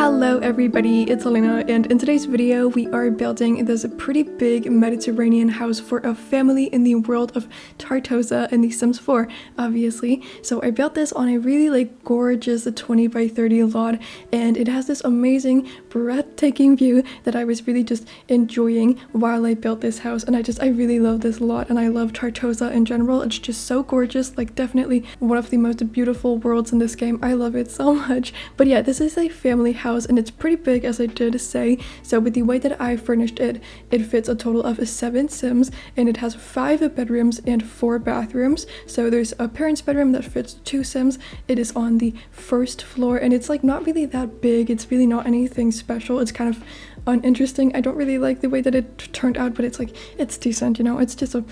Hello everybody, it's Elena, and in today's video we are building this pretty big Mediterranean house for a family in the world of Tartosa in The Sims 4, obviously. So I built this on a really gorgeous 20 by 30 lot, and it has this amazing breathtaking view that I was really just enjoying while I built this house. And I really love this lot, and I love Tartosa in general. It's just so gorgeous, like definitely one of the most beautiful worlds in this game. I love it so much. But yeah, this is a family house and it's pretty big, as I did say. So with the way that I furnished it, it fits a total of 7 Sims, and it has 5 bedrooms and 4 bathrooms. So there's a parent's bedroom that fits 2 Sims. It is on the first floor, and it's like not really that big. It's really not anything special. It's kind of uninteresting. I don't really like the way that it turned out, but it's decent, you know. It's just a,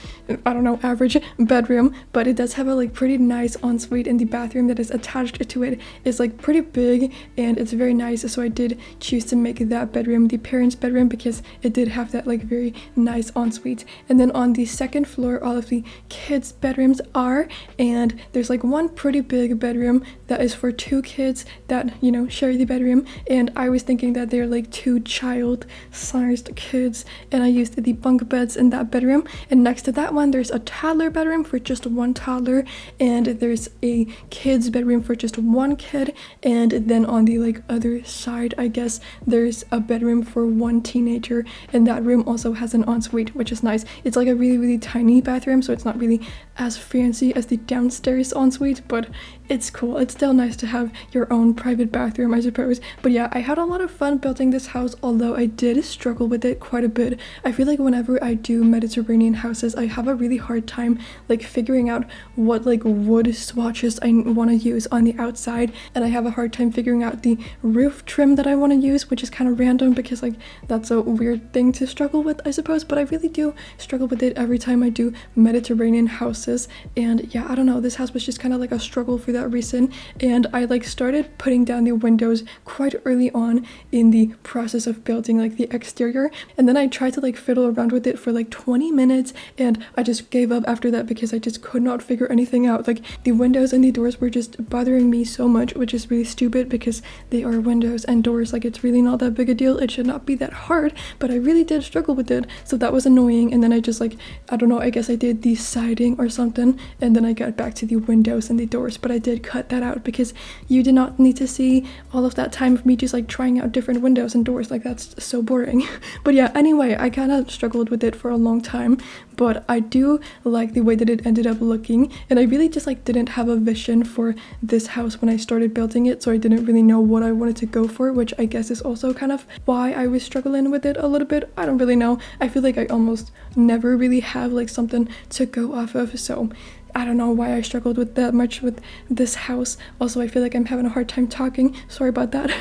I don't know, average bedroom, but it does have a pretty nice ensuite, and the bathroom that is attached to it is pretty big and it's very nice. So I did choose to make that bedroom the parents' bedroom because it did have that very nice ensuite. And then on the second floor, all of the kids' bedrooms are, and there's one pretty big bedroom that is for 2 kids that, you know, share the bedroom. And I was thinking that they're 2 child-sized kids, and I used the bunk beds in that bedroom. And next to that one, there's a toddler bedroom for just 1 toddler, and there's a kid's bedroom for just 1 kid. And then on the other side, I guess, there's a bedroom for 1 teenager, and that room also has an ensuite, which is nice. It's a really tiny bathroom, so it's not really as fancy as the downstairs ensuite, but it's cool. It's still nice to have your own private bathroom, I suppose. But yeah, I had a lot of fun building this house, although I did struggle with it quite a bit. I feel like whenever I do Mediterranean houses, I have a really hard time figuring out what wood swatches I want to use on the outside, and I have a hard time figuring out the roof trim that I want to use, which is kind of random because that's a weird thing to struggle with, I suppose. But I really do struggle with it every time I do Mediterranean houses. And yeah, I don't know, this house was just kind of a struggle for that reason. And I started putting down the windows quite early on in the process of building the exterior, and then I tried to fiddle around with it for 20 minutes, and I just gave up after that because I just could not figure anything out. The windows and the doors were just bothering me so much, which is really stupid because they are windows and doors. It's really not that big a deal. It should not be that hard, but I really did struggle with it, so that was annoying. And then I just I don't know, I guess I did the siding or something, and then I got back to the windows and the doors. But I did cut that out because you did not need to see all of that time of me just trying out different windows and doors. That's so boring. But yeah, anyway, I kind of struggled with it for a long time, but I do like the way that it ended up looking. And I really just didn't have a vision for this house when I started building it, so I didn't really know what I wanted to go for, which I guess is also kind of why I was struggling with it a little bit. I don't really know. I feel I almost never really have something to go off of, so I don't know why I struggled with that much with this house. Also, I feel I'm having a hard time talking. Sorry about that.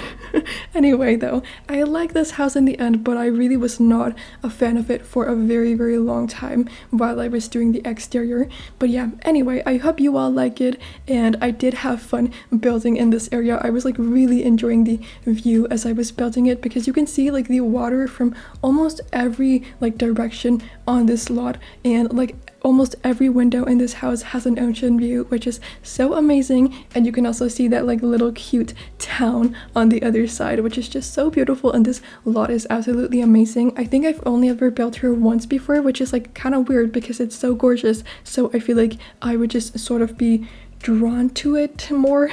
Anyway, though, I like this house in the end, but I really was not a fan of it for a very long time while I was doing the exterior. But yeah, anyway, I hope you all like it, and I did have fun building in this area. I was really enjoying the view as I was building it, because you can see the water from almost every direction on this lot, and almost every window in this house has an ocean view, which is so amazing. And you can also see that little cute town on the other side, which is just so beautiful. And this lot is absolutely amazing. I think I've only ever built here once before, which is kind of weird because it's so gorgeous. So I feel I would just sort of be drawn to it more.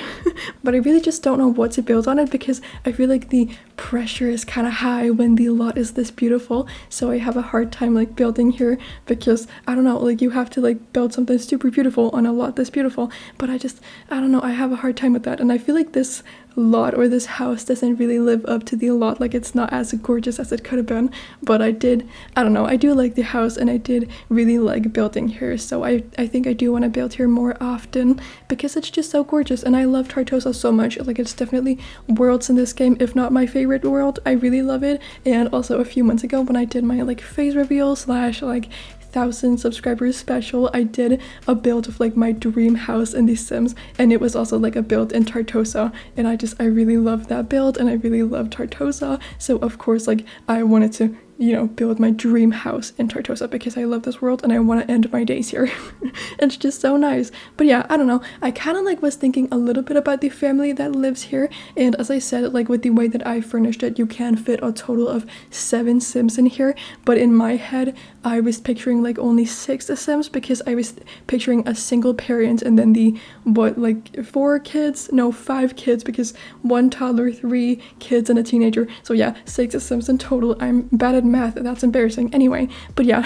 But I really just don't know what to build on it because I feel the pressure is kind of high when the lot is this beautiful. So I have a hard time building here because I don't know, you have to build something super beautiful on a lot this beautiful. But I don't know, I have a hard time with that. And I feel this lot or this house doesn't really live up to the lot. It's not as gorgeous as it could have been. But I don't know, I do like the house, and I did really like building here. So I think I do want to build here more often because it's just so gorgeous, and I love Tartosa so much. It's definitely worlds in this game, if not my favorite world. I really love it. And also a few months ago when I did my face reveal slash 1,000 subscribers special, I did a build of my dream house in The Sims, and it was also a build in Tartosa, and I really love that build, and I really love Tartosa. So of course I wanted to you know, build my dream house in Tartosa because I love this world and I want to end my days here. It's just so nice. But yeah, I don't know. I kind of like was thinking a little bit about the family that lives here, and as I said, like with the way that I furnished it, you can fit a total of 7 Sims in here, but in my head I was picturing like only 6 Sims because I was picturing a single parent and then the 5 kids, because 1 toddler, 3 kids, and a teenager. So yeah, 6 Sims in total. I'm bad at math, that's embarrassing. Anyway, but yeah,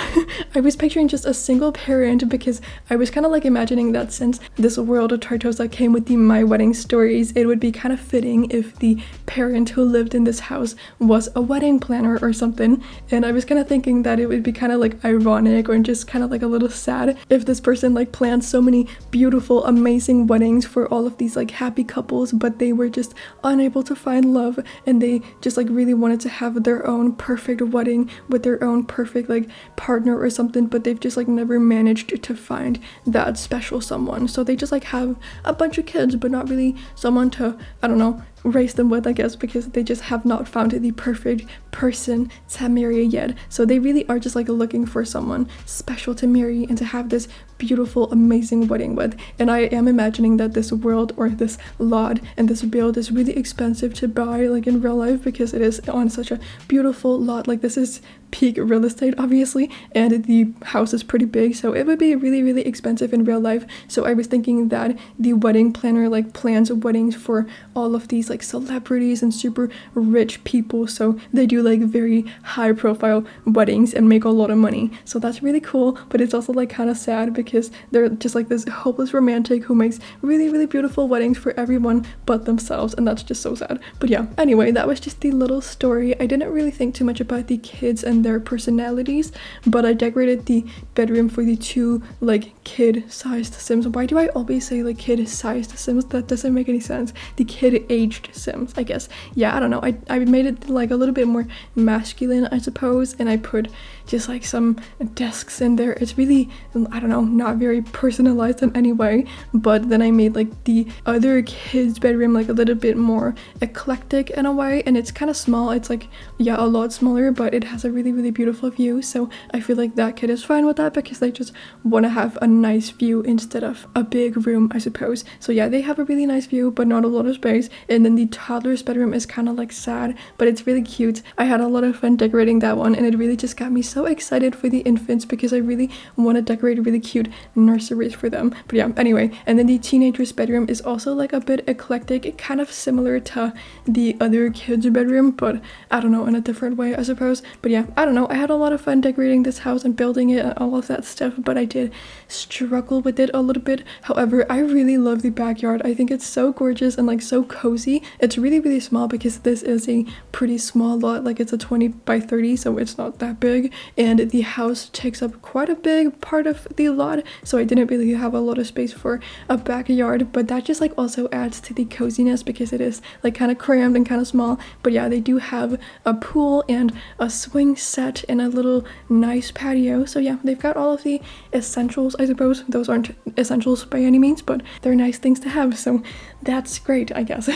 I was picturing just a single parent because I was kind of like imagining that since this world of Tartosa came with the My Wedding Stories, it would be kind of fitting if the parent who lived in this house was a wedding planner or something. And I was kind of thinking that it would be kind of like ironic or just kind of like a little sad if this person like planned so many beautiful, amazing weddings for all of these like happy couples, but they were just unable to find love and they just like really wanted to have their own perfect wedding with their own perfect like partner or something, but they've just like never managed to find that special someone. So they just like have a bunch of kids but not really someone to, I don't know, raise them with, I guess, because they just have not found the perfect person to marry yet. So they really are just like looking for someone special to marry and to have this beautiful, amazing wedding with. And I am imagining that this world or this lot and this build is really expensive to buy like in real life because it is on such a beautiful lot. Like this is peak real estate obviously, and the house is pretty big, so it would be really, really expensive in real life. So I was thinking that the wedding planner like plans weddings for all of these like celebrities and super rich people, so they do like very high profile weddings and make a lot of money. So that's really cool, but it's also like kind of sad because they're just like this hopeless romantic who makes really, really beautiful weddings for everyone but themselves, and that's just so sad. But yeah, anyway, that was just the little story. I didn't really think too much about the kids and their personalities, but I decorated the bedroom for the 2 like kid-sized Sims. Why do I always say like kid-sized Sims? That doesn't make any sense. The kid-aged Sims, I guess. Yeah, I don't know. I made it like a little bit more masculine, I suppose, and I put just like some desks in there. It's really, I don't know, not very personalized in any way, but then I made like the other kids' bedroom like a little bit more eclectic in a way, and it's kind of small. It's like, yeah, a lot smaller, but it has a really, really beautiful view, so I feel like that kid is fine with that because they just want to have a nice view instead of a big room, I suppose. So yeah, they have a really nice view but not a lot of space. And then the toddler's bedroom is kind of like sad, but it's really cute. I had a lot of fun decorating that one, and it really just got me so excited for the infants because I really want to decorate really cute nurseries for them. But yeah, anyway, and then the teenager's bedroom is also like a bit eclectic, kind of similar to the other kid's bedroom, but I don't know, in a different way, I suppose. But yeah, I don't know, I had a lot of fun decorating this house and building it and all of that stuff, but I did struggle with it a little bit. However, I really love the backyard. I think it's so gorgeous and like so cozy. It's really, really small because this is a pretty small lot, like it's a 20 by 30, so it's not that big, and the house takes up quite a big part of the lot, so I didn't really have a lot of space for a backyard, but that just like also adds to the coziness because it is like kind of crammed and kind of small. But yeah, they do have a pool and a swing set and a little nice patio, so yeah, they've got all of the essentials, I suppose. Those aren't essentials by any means, but they're nice things to have, so that's great, I guess.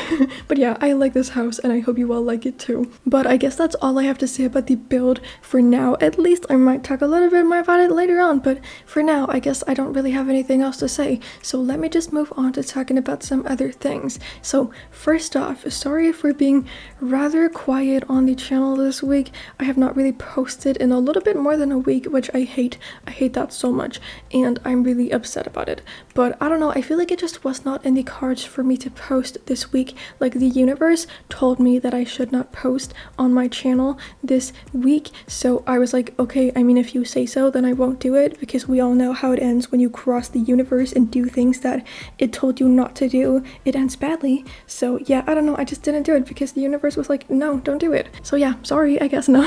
But yeah, I like this house and I hope you all like it too. But I guess that's all I have to say about the build for now. At least I might talk a little bit more about it later on, but for now I guess I don't really have anything else to say, so let me just move on to talking about some other things. So first off, sorry for being rather quiet on the channel this week. I have not really posted in a little bit more than a week, which I hate that so much, and I'm really upset about it. But I don't know, I feel like it just was not in the cards for me to post this week. Like the universe told me that I should not post on my channel this week, so I was like, okay, I mean, if you say so, then I won't do it, because we all know how it ends when you cross the universe and do things that it told you not to do. It ends badly. So yeah, I don't know, I just didn't do it because the universe was like, no, don't do it. So yeah, sorry, I guess. No.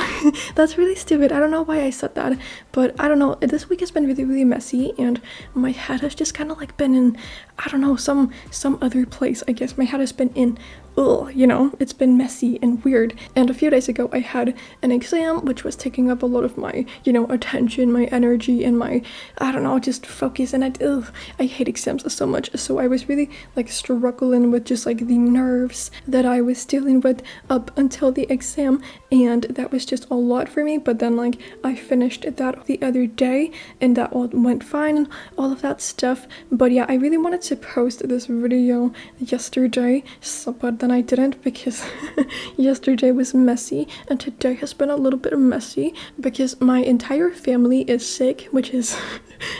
That's really stupid. I don't know why I said that, but I don't know, this week has been really, really messy, and my head has just kind of like been in, I don't know, some other place. I guess my head has been in, you know, it's been messy and weird. And a few days ago I had an exam which was taking up a lot of my, you know, attention, my energy, and my, I don't know, just focus, and I hate exams so much. So I was really like struggling with just like the nerves that I was dealing with up until the exam, and that was just a lot bad for me, but then like I finished that the other day and that all went fine and all of that stuff. But yeah, I really wanted to post this video yesterday, but then I didn't because yesterday was messy and today has been a little bit messy because my entire family is sick, which is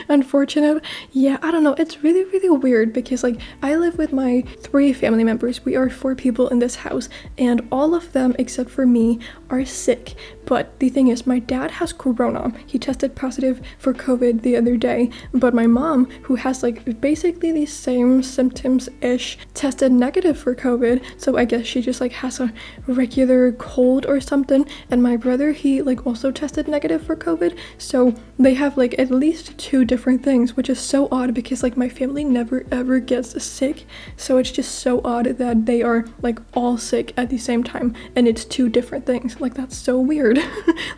unfortunate. Yeah, I don't know, it's really weird because like I live with my 3 family members. We are 4 people in this house and all of them except for me are sick. But the thing is, my dad has corona. He tested positive for COVID the other day, but my mom, who has like basically the same symptoms-ish, tested negative for COVID. So I guess she just like has a regular cold or something. And my brother, he like also tested negative for COVID. So they have like at least 2 different things, which is so odd because like my family never ever gets sick. So it's just so odd that they are like all sick at the same time and it's 2 different things. Like that's so weird.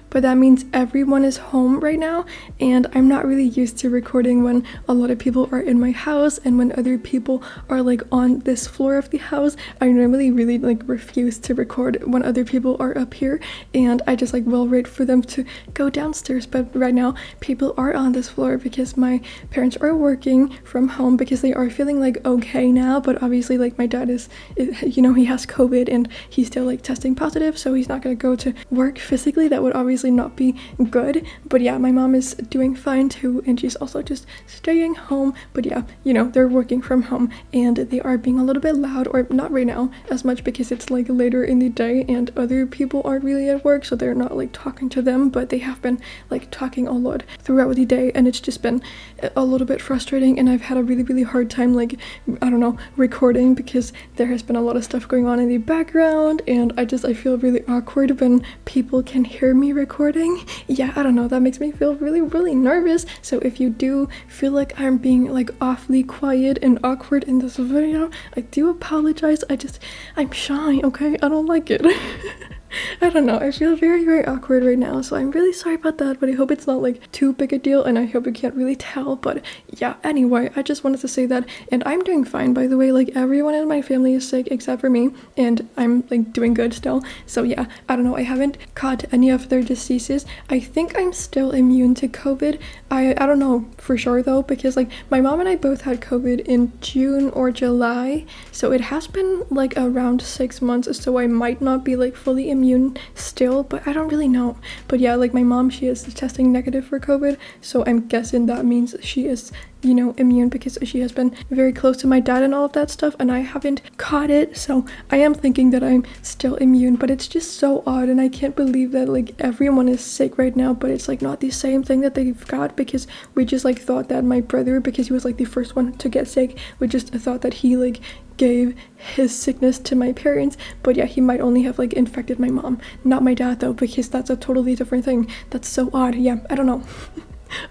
But that means everyone is home right now and I'm not really used to recording when a lot of people are in my house and when other people are like on this floor of the house. I normally really like refuse to record when other people are up here and I just like will wait for them to go downstairs. But right now people are on this floor because my parents are working from home because they are feeling like okay now, but obviously like my dad is, you know, he has COVID and he's still like testing positive, so he's not gonna go to work physically. That would obviously not be good. But yeah, my mom is doing fine too and she's also just staying home. But yeah, you know, they're working from home and they are being a little bit loud, or not right now as much because it's like later in the day and other people aren't really at work, so they're not like talking to them, but they have been like talking a lot throughout the day and it's just been a little bit frustrating and I've had a really hard time like, I don't know, recording because there has been a lot of stuff going on in the background and I feel really awkward when people can hear me recording. Yeah, I don't know, that makes me feel really nervous. So if you do feel like I'm being like awfully quiet and awkward in this video, I do apologize. I'm shy, okay? I don't like it. I don't know, I feel very awkward right now, so I'm really sorry about that, but I hope it's not like too big a deal and I hope you can't really tell. But yeah, anyway, I just wanted to say that, and I'm doing fine by the way. Like everyone in my family is sick except for me and I'm like doing good still. So yeah, I don't know, I haven't caught any of their diseases. I think I'm still immune to COVID. I don't know for sure though, because like my mom and I both had COVID in June or July, so it has been like around 6 months, so I might not be like fully immune still, but I don't really know. But yeah, like my mom, she is testing negative for COVID, so I'm guessing that means she is, you know, immune because she has been very close to my dad and all of that stuff and I haven't caught it, so I am thinking that I'm still immune. But it's just so odd and I can't believe that like everyone is sick right now, but it's like not the same thing that they've got, because we just like thought that my brother, because he was like the first one to get sick, we just thought that he like gave his sickness to my parents. But yeah, he might only have like infected my mom, not my dad though, because that's a totally different thing. That's so odd. Yeah, I don't know.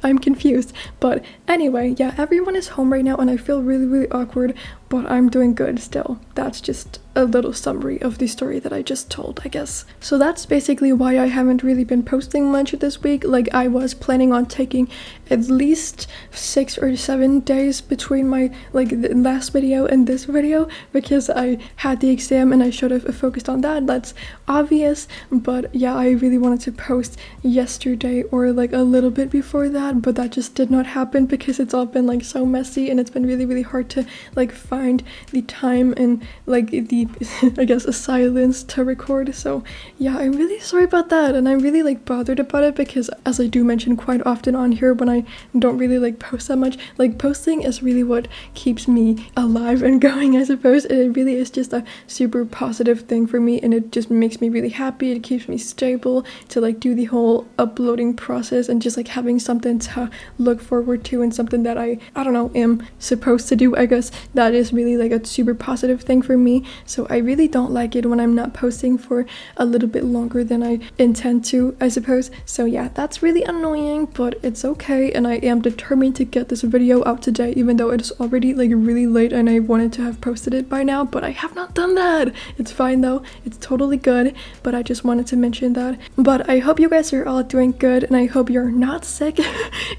I'm confused. But anyway, yeah, everyone is home right now and I feel really awkward, but I'm doing good still. That's just a little summary of the story that I just told, I guess. So that's basically why I haven't really been posting much this week. Like I was planning on taking at least 6 or 7 days between my like the last video and this video because I had the exam and I should have focused on that. That's obvious. But yeah, I really wanted to post yesterday or like a little bit before that, but that just did not happen because it's all been like so messy and it's been really hard to like find the time and like the I guess a silence to record. So yeah, I'm really sorry about that and I'm really like bothered about it because, as I do mention quite often on here when I don't really like post that much, like posting is really what keeps me alive and going, I suppose. It really is just a super positive thing for me and it just makes me really happy. It keeps me stable to like do the whole uploading process and just like having something to look forward to and something that I don't know, am supposed to do, I guess. That is really like a super positive thing for me. So I really don't like it when I'm not posting for a little bit longer than I intend to, I suppose. So yeah, that's really annoying, but it's okay and I am determined to get this video out today, even though it's already like really late and I wanted to have posted it by now, but I have not done that. It's fine though, it's totally good, but I just wanted to mention that. But I hope you guys are all doing good and I hope you're not sick.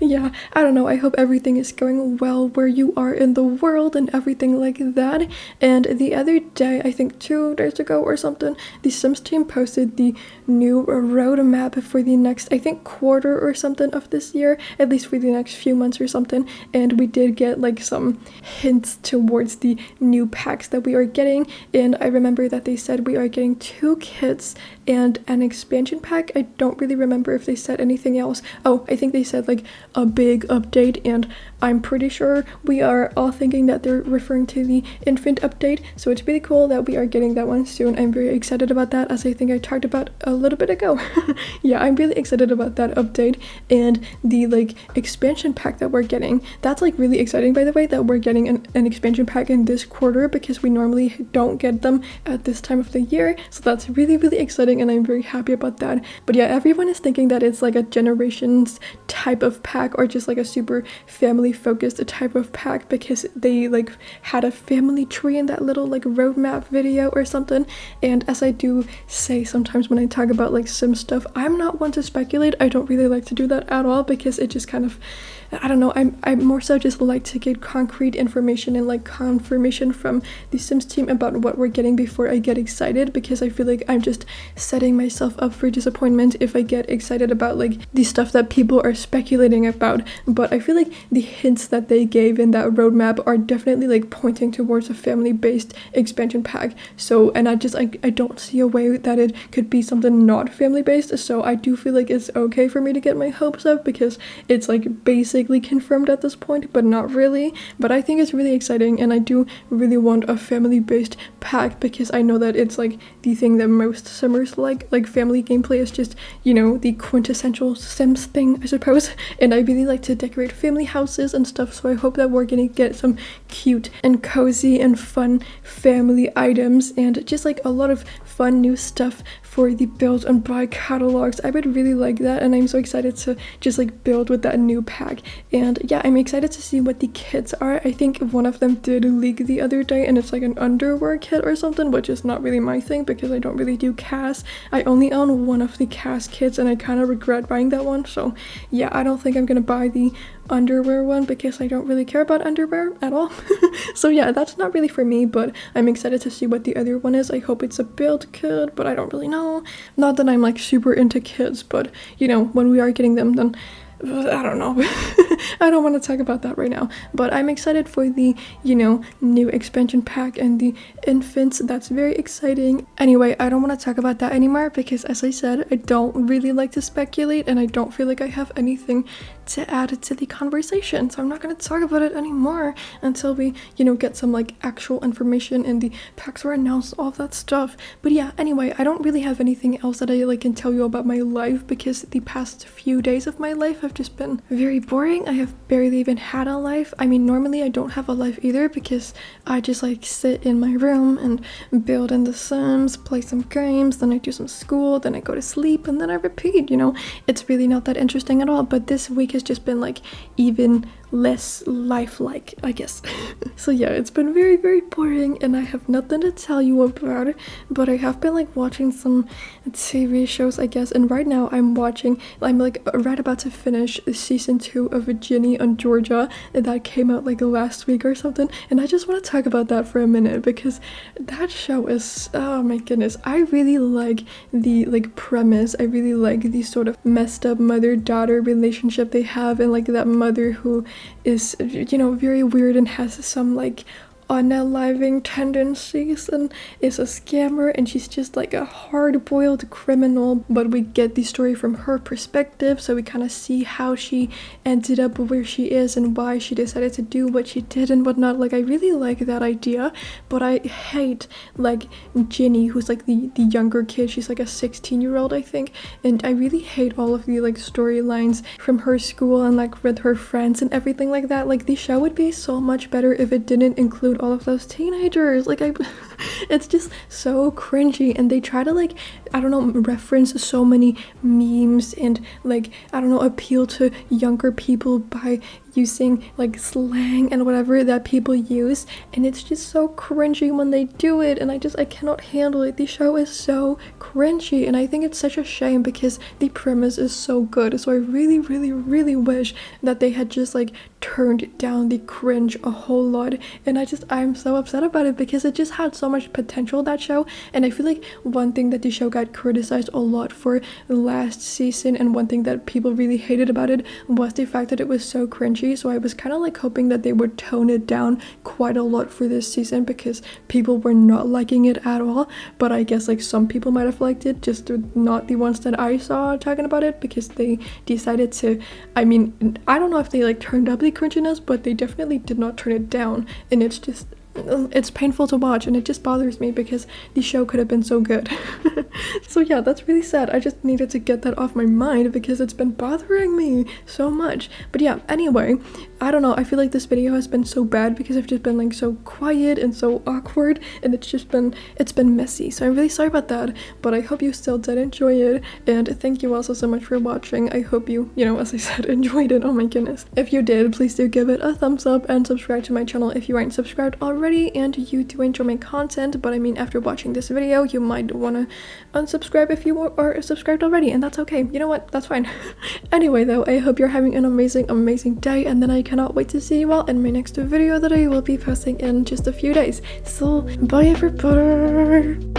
Yeah, I don't know, I hope everything is going well where you are in the world and everything like that. And the other day, I think 2 days ago or something, the Sims team posted the new roadmap for the next, I think, quarter or something of this year, at least for the next few months or something. And we did get like some hints towards the new packs that we are getting. And I remember that they said we are getting 2 kits and an expansion pack. I don't really remember if they said anything else. Oh, I think they said like a big update, and I'm pretty sure we are all thinking that they're referring to the infant update. So it's really cool that we are getting that one soon. I'm very excited about that, as I think I talked about a little bit ago. Yeah, I'm really excited about that update. And the like expansion pack that we're getting, that's like really exciting, by the way, that we're getting an expansion pack in this quarter, because we normally don't get them at this time of the year. So that's really, really exciting, and I'm very happy about that. But yeah, everyone is thinking that it's like a generations type of pack, or just like a super family focused type of pack, because they like had a family tree in that little like roadmap video or something. And as I do say sometimes when I talk about like Sim stuff, I'm not one to speculate. I don't really like to do that at all, because it just kind of, I don't know, I more so just like to get concrete information and like confirmation from the Sims team about what we're getting before I get excited, because I feel like I'm just setting myself up for disappointment if I get excited about like the stuff that people are speculating about. But I feel like the hints that they gave in that roadmap are definitely like pointing towards a family-based expansion pack. So, and I don't see a way that it could be something not family-based. So I do feel like it's okay for me to get my hopes up, because it's like basically confirmed at this point, but not really. But I think it's really exciting, and I do really want a family-based pack, because I know that it's like the thing that most Simmers like family gameplay is just, you know, the quintessential Sims thing, I suppose. And I really like to decorate family houses and stuff, so I hope that we're gonna get some cute and cozy and fun family items, and just like a lot of fun new stuff for the build and buy catalogs. I would really like that, and I'm so excited to just like build with that new pack. And yeah, I'm excited to see what the kits are. I think one of them did leak the other day, and it's like an underwear kit or something, which is not really my thing, because I don't really do CAS. I only own one of the CAS kits, and I kind of regret buying that one. So yeah, I don't think I'm gonna buy the underwear one, because I don't really care about underwear at all. So yeah, that's not really for me, but I'm excited to see what the other one is. I hope it's a build kit, but I don't really know. Not that I'm like super into kids, but you know, when we are getting them, then I don't know. I don't want to talk about that right now, but I'm excited for the, you know, new expansion pack and the infants. That's very exciting. Anyway, I don't want to talk about that anymore, because as I said, I don't really like to speculate, and I don't feel like I have anything to add to the conversation, so I'm not going to talk about it anymore until we, you know, get some like actual information and the packs were announced, all that stuff. But yeah, anyway, I don't really have anything else that I like can tell you about my life, because the past few days of my life have just been very boring. I have barely even had a life. I mean, normally I don't have a life either, because I just like sit in my room and build in the Sims, play some games, then I do some school, then I go to sleep, and then I repeat, you know. It's really not that interesting at all. But this week has just been like even less lifelike, I guess. So yeah, it's been very, very boring, and I have nothing to tell you about it, but I have been like watching some TV shows, I guess. And right now I'm like right about to finish season 2 of Ginny on Georgia, and that came out like last week or something. And I just want to talk about that for a minute, because that show is, oh my goodness, I really like the like premise. I really like the sort of messed up mother-daughter relationship they have, and like that mother who is, you know, very weird and has some like unaliving tendencies and is a scammer, and she's just like a hard-boiled criminal. But we get the story from her perspective, so we kind of see how she ended up where she is and why she decided to do what she did and whatnot. Like, I really like that idea, but I hate like Ginny, who's like the younger kid. She's like a 16-year-old, I think, and I really hate all of the like storylines from her school and like with her friends and everything like that. Like, the show would be so much better if it didn't include all of those teenagers. Like, it's just so cringy, and they try to like, I don't know, reference so many memes and like, I don't know, appeal to younger people by using like slang and whatever that people use, and it's just so cringy when they do it, and I cannot handle it. The show is so cringy, and I think it's such a shame because the premise is so good. So I really, really, really wish that they had just like turned down the cringe a whole lot, and I'm so upset about it because it just had so much potential, that show. And I feel like one thing that the show got criticized a lot for last season, and one thing that people really hated about it, was the fact that it was so cringy. So I was kind of like hoping that they would tone it down quite a lot for this season because people were not liking it at all. But I guess like some people might have liked it, just not the ones that I saw talking about it, because they decided to, I mean, I don't know if they like turned up the cringiness, but they definitely did not turn it down, and it's painful to watch, and it just bothers me because the show could have been so good. So yeah, that's really sad. I just needed to get that off my mind because it's been bothering me so much. But yeah, anyway, I don't know, I feel like this video has been so bad because I've just been like so quiet and so awkward, and it's been messy. So I'm really sorry about that, but I hope you still did enjoy it, and thank you also so much for watching. I hope you as I said, enjoyed it. Oh my goodness. If you did, please do give it a thumbs up and subscribe to my channel if you aren't subscribed already and you do enjoy my content. But I mean, after watching this video, you might want to unsubscribe if you are subscribed already, and that's okay. You know what? That's fine. Anyway though, I hope you're having an amazing day, and then I cannot wait to see you all in my next video that I will be posting in just a few days. So bye everybody.